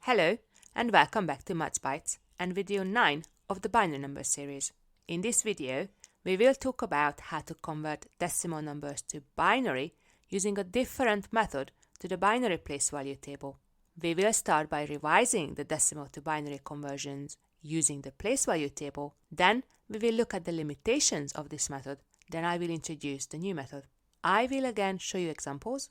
Hello and welcome back to MathsBytes and video 9 of the binary number series. In this video, we will talk about how to convert decimal numbers to binary using a different method to the binary place value table. We will start by revising the decimal to binary conversions using the place value table. Then we will look at the limitations of this method. Then I will introduce the new method. I will again show you examples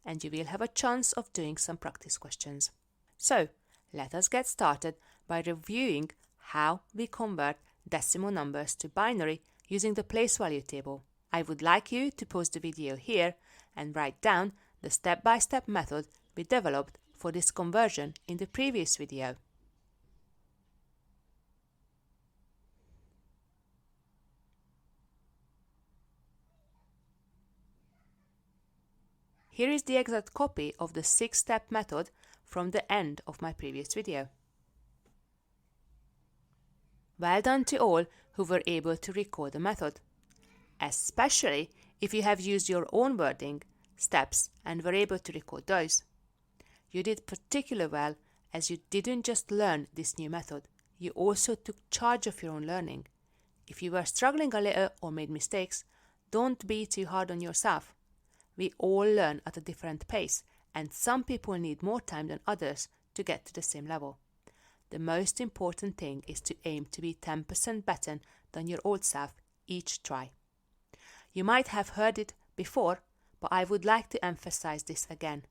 and you will have a chance of doing some practice questions. So, let us get started by reviewing how we convert decimal numbers to binary using the place value table. I would like you to pause the video here and write down the step-by-step method we developed for this conversion in the previous video. Here is the exact copy of the 6-step method from the end of my previous video. Well done to all who were able to record the method, especially if you have used your own wording, steps and were able to record those. You did particularly well as you didn't just learn this new method, you also took charge of your own learning. If you were struggling a little or made mistakes, don't be too hard on yourself. We all learn at a different pace, and some people need more time than others to get to the same level. The most important thing is to aim to be 10% better than your old self each try. You might have heard it before, but I would like to emphasize this again.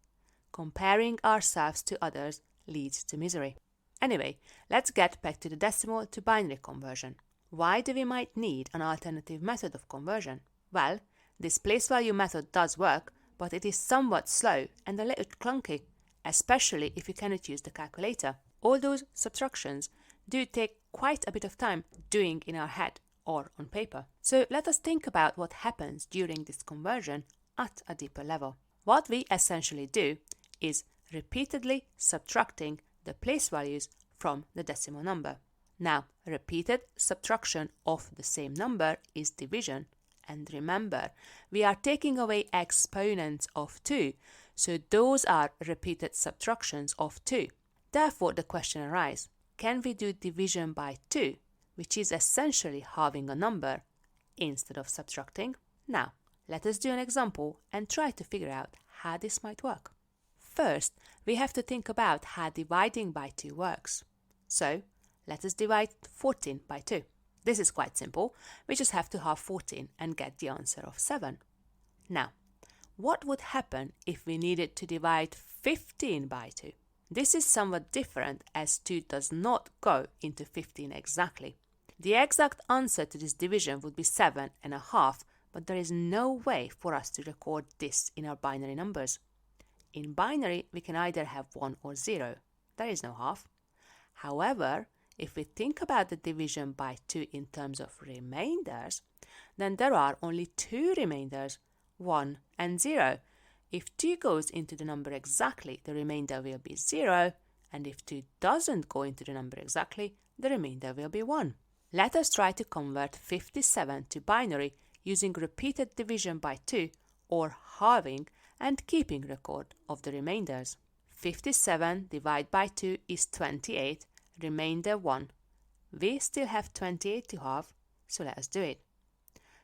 Comparing ourselves to others leads to misery. Anyway, let's get back to the decimal to binary conversion. Why do we might need an alternative method of conversion? Well, this place value method does work, but it is somewhat slow and a little clunky, especially if you cannot use the calculator. All those subtractions do take quite a bit of time doing in our head or on paper. So let us think about what happens during this conversion at a deeper level. What we essentially do is repeatedly subtracting the place values from the decimal number. Now, repeated subtraction of the same number is division. And remember, we are taking away exponents of 2, so those are repeated subtractions of 2. Therefore, the question arises, can we do division by 2, which is essentially halving a number, instead of subtracting? Now, let us do an example and try to figure out how this might work. First, we have to think about how dividing by 2 works. So, let us divide 14 by 2. This is quite simple. We just have to halve 14 and get the answer of 7. Now, what would happen if we needed to divide 15 by 2? This is somewhat different as 2 does not go into 15 exactly. The exact answer to this division would be 7.5, but there is no way for us to record this in our binary numbers. In binary, we can either have 1 or 0. There is no half. However, if we think about the division by 2 in terms of remainders, then there are only 2 remainders, 1 and 0. If 2 goes into the number exactly, the remainder will be 0, and if 2 doesn't go into the number exactly, the remainder will be 1. Let us try to convert 57 to binary using repeated division by 2 or halving and keeping record of the remainders. 57 divided by 2 is 28. Remainder 1. We still have 28 to halve, so let us do it.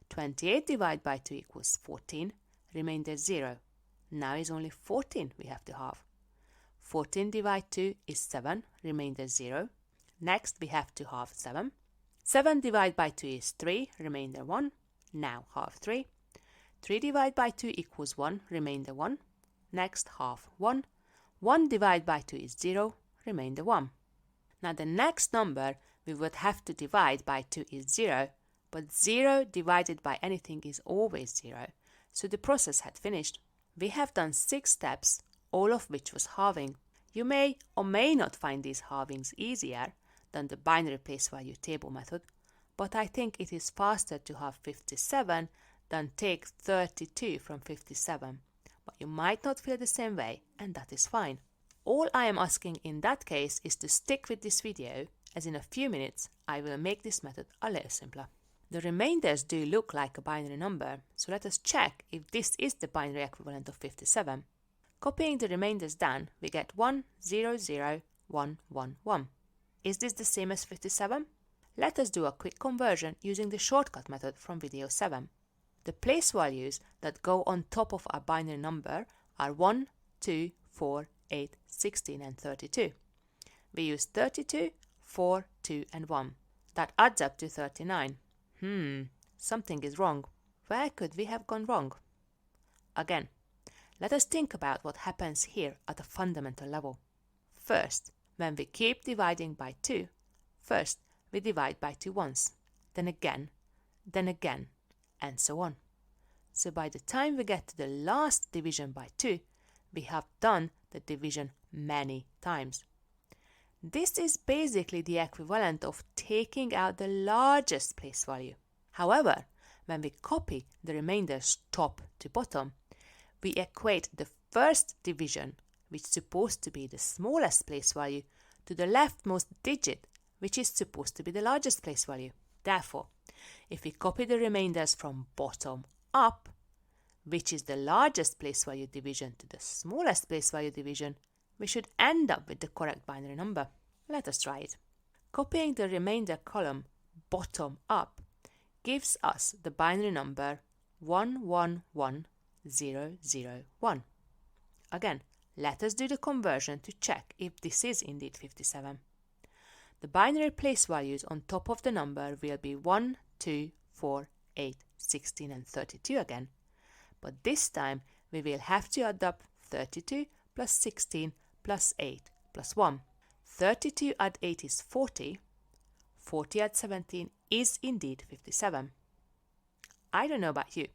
28 divided by 2 equals 14, remainder 0. Now is only 14 we have to halve. 14 divided 2 is 7, remainder 0. Next we have to halve 7. 7 divided by 2 is 3, remainder 1. Now halve 3. 3 divided by 2 equals 1, remainder 1. Next halve 1. 1 divided by 2 is 0, remainder 1. Now the next number we would have to divide by 2 is 0, but 0 divided by anything is always 0, so the process had finished. We have done 6 steps, all of which was halving. You may or may not find these halvings easier than the binary place value table method, but I think it is faster to halve 57 than take 32 from 57. But you might not feel the same way, and that is fine. All I am asking in that case is to stick with this video, as in a few minutes I will make this method a little simpler. The remainders do look like a binary number, so let us check if this is the binary equivalent of 57. Copying the remainders down, we get 1, 0, 0, 111. Is this the same as 57? Let us do a quick conversion using the shortcut method from video 7. The place values that go on top of our binary number are 1, 2, 4, 8, 16 and 32. We use 32, 4, 2 and 1. That adds up to 39. Something is wrong. Where could we have gone wrong? Again, let us think about what happens here at a fundamental level. First, when we keep dividing by 2, first we divide by 2 once, then again, and so on. So by the time we get to the last division by 2, we have done the division many times. This is basically the equivalent of taking out the largest place value. However, when we copy the remainders top to bottom, we equate the first division, which is supposed to be the smallest place value, to the leftmost digit, which is supposed to be the largest place value. Therefore, if we copy the remainders from bottom up, which is the largest place value division, to the smallest place value division, we should end up with the correct binary number. Let us try it. Copying the remainder column bottom up gives us the binary number 111001. Again, let us do the conversion to check if this is indeed 57. The binary place values on top of the number will be 1, 2, 4, 8, 16 and 32 again. But this time we will have to add up 32 plus 16 plus 8 plus 1. 32 add 8 is 40. 40 add 17 is indeed 57. I don't know about you,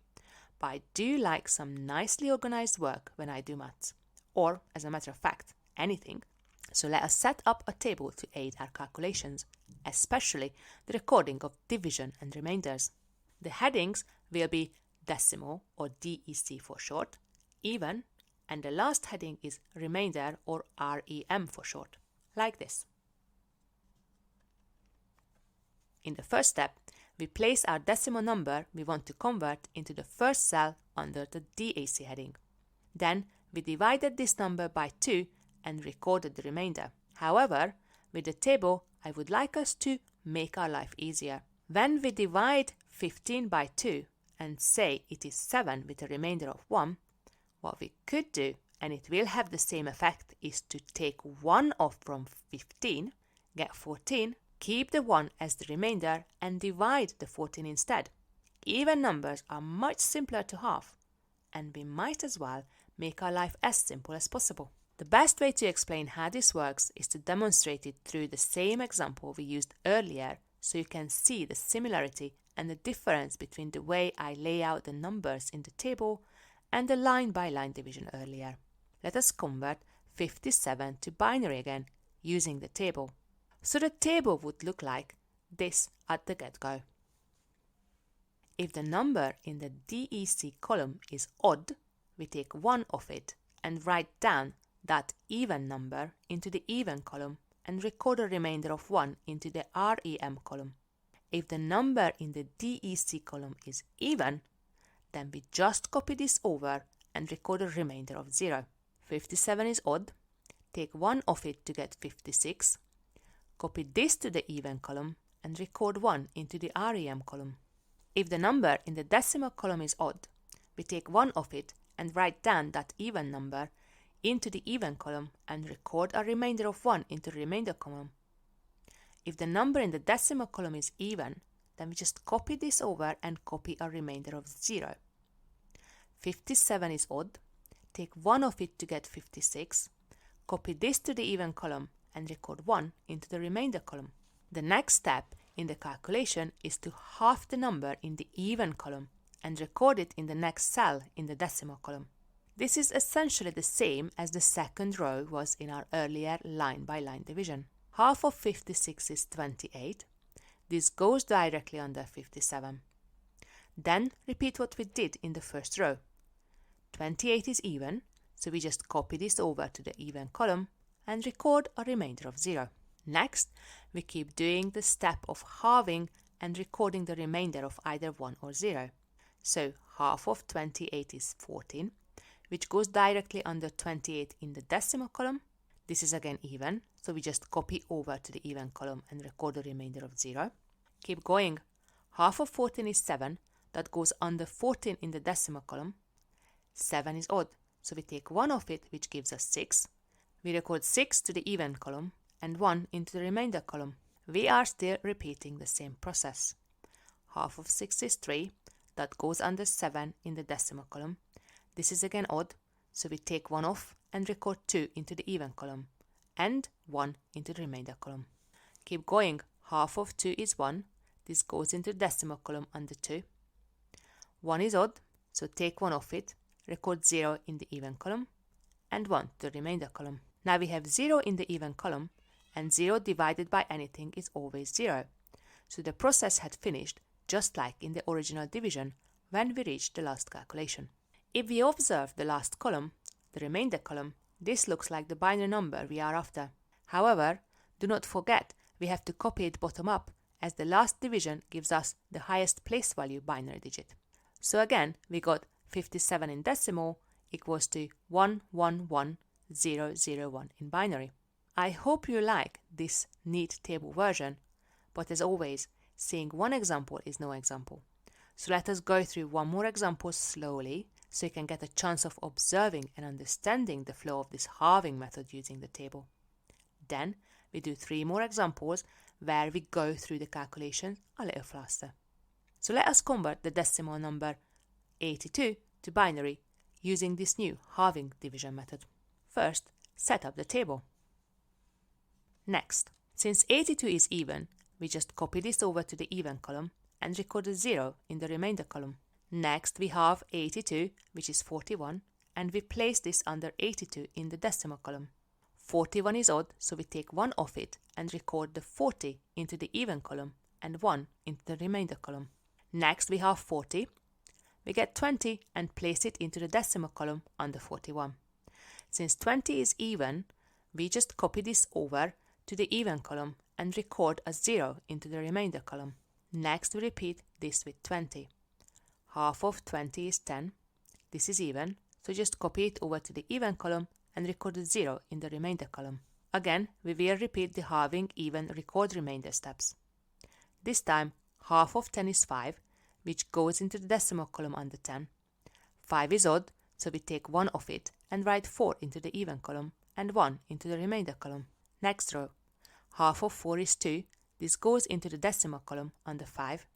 but I do like some nicely organized work when I do maths, or as a matter of fact, anything. So let us set up a table to aid our calculations, especially the recording of division and remainders. The headings will be decimal, or DEC for short, even, and the last heading is remainder, or REM for short, like this. In the first step, we place our decimal number we want to convert into the first cell under the DAC heading. Then we divided this number by 2 and recorded the remainder. However, with the table, I would like us to make our life easier. When we divide 15 by 2 and say it is 7 with a remainder of 1, what we could do, and it will have the same effect, is to take 1 off from 15, get 14, keep the 1 as the remainder and divide the 14 instead. Even numbers are much simpler to halve, and we might as well make our life as simple as possible. The best way to explain how this works is to demonstrate it through the same example we used earlier, so you can see the similarity and the difference between the way I lay out the numbers in the table and the line-by-line division earlier. Let us convert 57 to binary again using the table. So the table would look like this at the get-go. If the number in the DEC column is odd, we take 1 of it and write down that even number into the even column and record a remainder of 1 into the REM column. If the number in the DEC column is even, then we just copy this over and record a remainder of 0. 57 is odd, take 1 of it to get 56, copy this to the even column and record 1 into the REM column. If the number in the decimal column is odd, we take 1 of it and write down that even number into the even column and record a remainder of 1 into the remainder column. If the number in the decimal column is even, then we just copy this over and copy a remainder of 0. 57 is odd, take 1 of it to get 56, copy this to the even column and record 1 into the remainder column. The next step in the calculation is to halve the number in the even column and record it in the next cell in the decimal column. This is essentially the same as the second row was in our earlier line-by-line division. Half of 56 is 28. This goes directly under 57. Then repeat what we did in the first row. 28 is even, so we just copy this over to the even column and record a remainder of 0. Next, we keep doing the step of halving and recording the remainder of either 1 or 0. So half of 28 is 14, which goes directly under 28 in the decimal column. This is again even, so we just copy over to the even column and record the remainder of 0. Keep going. Half of 14 is 7. That goes under 14 in the decimal column. 7 is odd, so we take 1 of it, which gives us 6. We record 6 to the even column and 1 into the remainder column. We are still repeating the same process. Half of 6 is 3. That goes under 7 in the decimal column. This is again odd, so we take 1 off and record 2 into the even column and 1 into the remainder column. Keep going. Half of 2 is 1. This goes into the decimal column under 2. 1 is odd, so take 1 off it, record 0 in the even column and 1 to the remainder column. Now we have 0 in the even column, and 0 divided by anything is always 0. So the process had finished just like in the original division when we reached the last calculation. If we observe the last column, the remainder column, this looks like the binary number we are after. However, do not forget we have to copy it bottom up, as the last division gives us the highest place value binary digit. So again, we got 57 in decimal equals to 111001 in binary. I hope you like this neat table version, but as always, seeing one example is no example. So let us go through one more example slowly so you can get a chance of observing and understanding the flow of this halving method using the table. Then we do 3 more examples where we go through the calculation a little faster. So let us convert the decimal number 82 to binary using this new halving division method. First, set up the table. Next, since 82 is even, we just copy this over to the even column and record a 0 in the remainder column. Next, we have 82, which is 41, and we place this under 82 in the decimal column. 41 is odd, so we take 1 off it and record the 40 into the even column and 1 into the remainder column. Next, we have 40. We get 20 and place it into the decimal column under 41. Since 20 is even, we just copy this over to the even column and record a 0 into the remainder column. Next, we repeat this with 20. Half of 20 is 10. This is even, so just copy it over to the even column and record a 0 in the remainder column. Again, we will repeat the halving, even, record remainder steps. This time, half of 10 is 5, which goes into the decimal column under 10. 5 is odd, so we take 1 off it and write 4 into the even column and 1 into the remainder column. Next row, half of 4 is 2. This goes into the decimal column under 5.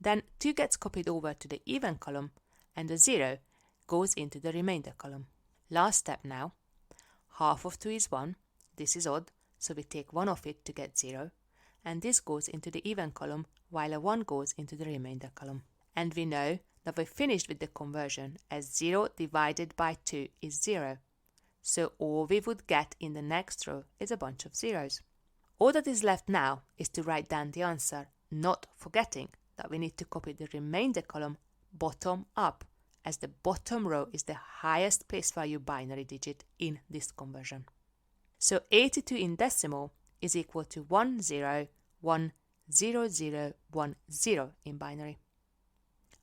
Then 2 gets copied over to the even column and the 0 goes into the remainder column. Last step now. Half of 2 is 1. This is odd, so we take 1 off it to get 0. And this goes into the even column while a 1 goes into the remainder column. And we know that we finished with the conversion as 0 divided by 2 is 0. So all we would get in the next row is a bunch of zeros. All that is left now is to write down the answer, not forgetting that we need to copy the remainder column bottom up, as the bottom row is the highest place value binary digit in this conversion. So 82 in decimal is equal to 101010 in binary.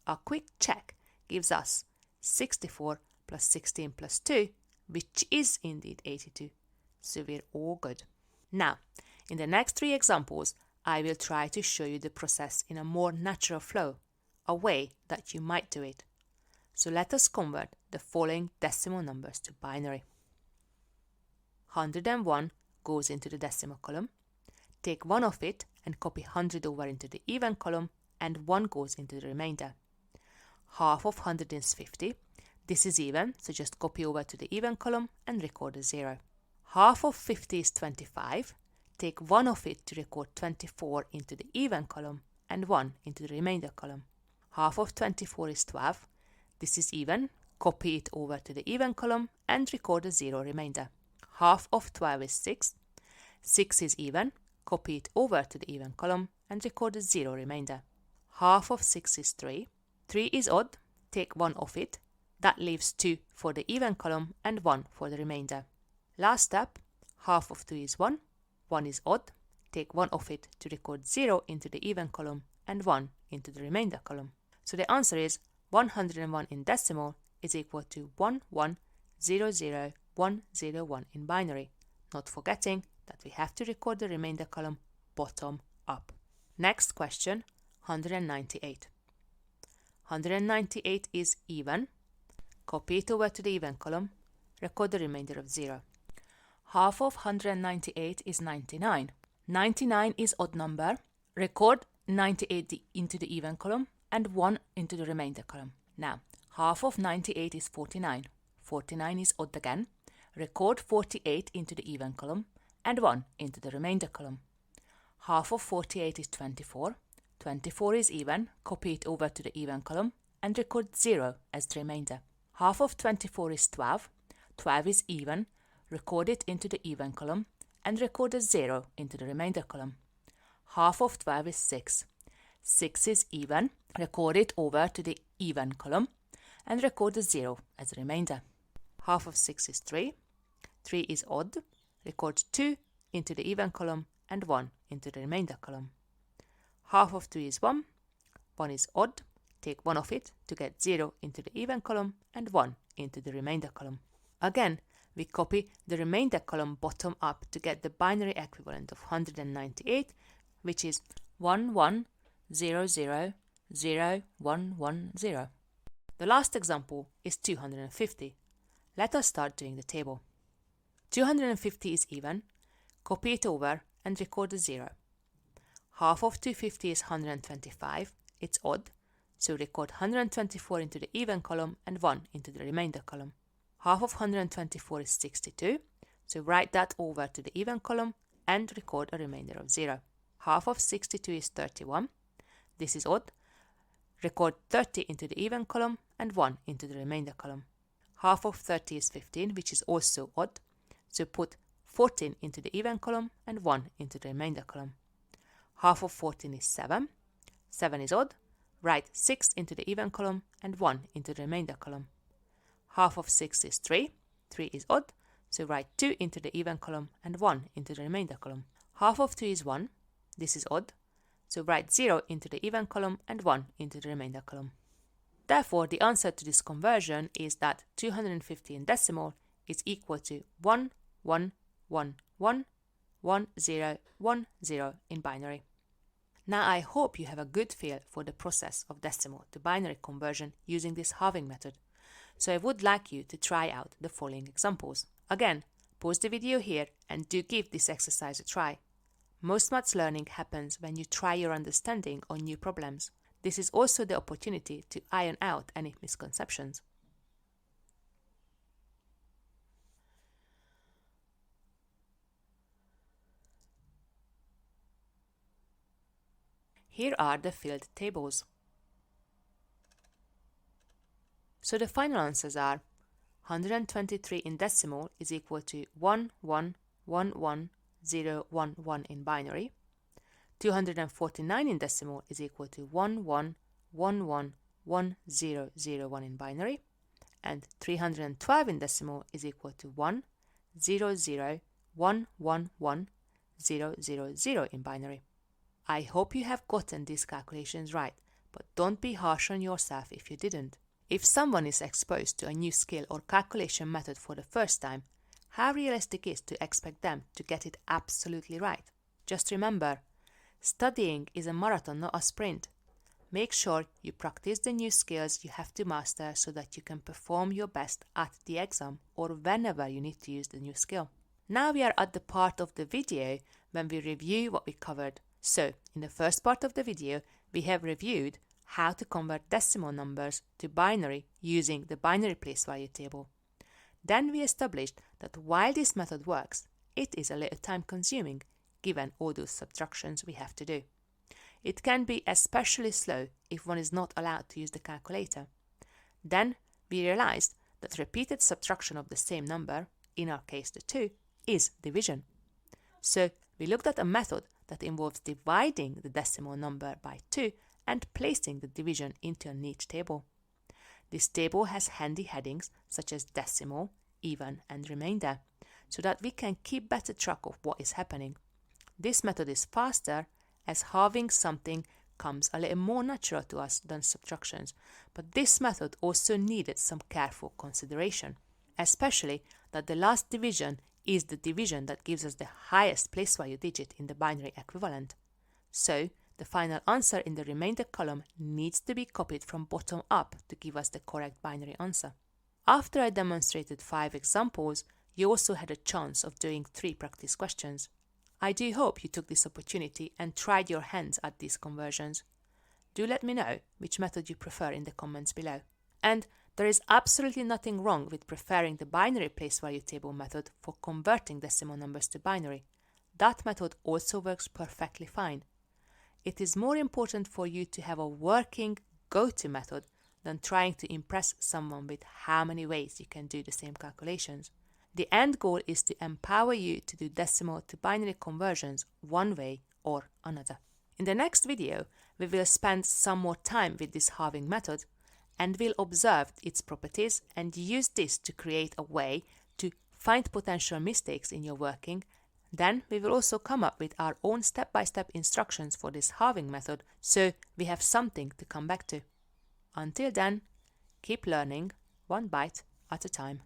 A quick check gives us 64 plus 16 plus 2, which is indeed 82. So we're all good. Now, in the next 3 examples, I will try to show you the process in a more natural flow, a way that you might do it. So let us convert the following decimal numbers to binary. 101 goes into the decimal column. Take 1 off it and copy 100 over into the even column and 1 goes into the remainder. Half of 100 is 50. This is even, so just copy over to the even column and record a 0. Half of 50 is 25. Take 1 of it to record 24 into the even column and 1 into the remainder column. Half of 24 is 12. This is even, copy it over to the even column and record a 0 remainder. Half of 12 is 6. 6 is even, copy it over to the even column and record a 0 remainder. Half of 6 is 3. 3 is odd, take 1 off it. That leaves 2 for the even column and 1 for the remainder. Last step, half of 2 is 1. 1 is odd, take 1 off it to record 0 into the even column and 1 into the remainder column. So the answer is 101 in decimal is equal to 11000101 in binary, not forgetting that we have to record the remainder column bottom up. Next question, 198. 198 is even. Copy it over to the even column, record the remainder of 0. Half of 198 is 99. 99 is odd number. Record 98 into the even column and 1 into the remainder column. Now, half of 98 is 49. 49 is odd again. Record 48 into the even column and 1 into the remainder column. Half of 48 is 24. 24 is even. Copy it over to the even column and record 0 as the remainder. Half of 24 is 12. 12 is even. Record it into the even column and record a 0 into the remainder column. Half of 12 is 6. 6 is even. Record it over to the even column and record a 0 as a remainder. Half of 6 is 3. 3 is odd. Record 2 into the even column and 1 into the remainder column. Half of 2 is 1. 1 is odd. Take 1 of it to get 0 into the even column and 1 into the remainder column. Again, we copy the remainder column bottom up to get the binary equivalent of 198, which is 11000110. The last example is 250. Let us start doing the table. 250 is even. Copy it over and record a 0. Half of 250 is 125. It's odd, so record 124 into the even column and 1 into the remainder column. Half of 124 is 62, so write that over to the even column and record a remainder of 0. Half of 62 is 31. This is odd. Record 30 into the even column and 1 into the remainder column. Half of 30 is 15, which is also odd, so put 14 into the even column and 1 into the remainder column. Half of 14 is 7. 7 is odd. Write 6 into the even column and 1 into the remainder column. Half of 6 is 3. 3 is odd, so write 2 into the even column and 1 into the remainder column. Half of 2 is 1. This is odd, so write 0 into the even column and 1 into the remainder column. Therefore, the answer to this conversion is that 250 in decimal is equal to 11111010 in binary. Now I hope you have a good feel for the process of decimal to binary conversion using this halving method. So I would like you to try out the following examples. Again, pause the video here and do give this exercise a try. Most maths learning happens when you try your understanding on new problems. This is also the opportunity to iron out any misconceptions. Here are the filled tables. So the final answers are 123 in decimal is equal to 11111011 in binary. 249 in decimal is equal to 11111001 in binary. And 312 in decimal is equal to 100111000 in binary. I hope you have gotten these calculations right, but don't be harsh on yourself if you didn't. If someone is exposed to a new skill or calculation method for the first time, how realistic is to expect them to get it absolutely right? Just remember, studying is a marathon, not a sprint. Make sure you practice the new skills you have to master so that you can perform your best at the exam or whenever you need to use the new skill. Now we are at the part of the video when we review what we covered. So, in the first part of the video, we have reviewed how to convert decimal numbers to binary using the binary place value table. Then we established that while this method works, it is a little time consuming given all those subtractions we have to do. It can be especially slow if one is not allowed to use the calculator. Then we realized that repeated subtraction of the same number, in our case the 2, is division. So we looked at a method that involves dividing the decimal number by 2 and placing the division into a neat table. This table has handy headings such as decimal, even and remainder, so that we can keep better track of what is happening. This method is faster as halving something comes a little more natural to us than subtractions, but this method also needed some careful consideration, especially that the last division is the division that gives us the highest place value digit in the binary equivalent. So, the final answer in the remainder column needs to be copied from bottom up to give us the correct binary answer. After I demonstrated 5 examples, you also had a chance of doing 3 practice questions. I do hope you took this opportunity and tried your hands at these conversions. Do let me know which method you prefer in the comments below. And there is absolutely nothing wrong with preferring the binary place value table method for converting decimal numbers to binary. That method also works perfectly fine. It is more important for you to have a working go-to method than trying to impress someone with how many ways you can do the same calculations. The end goal is to empower you to do decimal to binary conversions one way or another. In the next video, we will spend some more time with this halving method and we'll observe its properties and use this to create a way to find potential mistakes in your working. Then we will also come up with our own step-by-step instructions for this halving method, so we have something to come back to. Until then, keep learning, one byte at a time.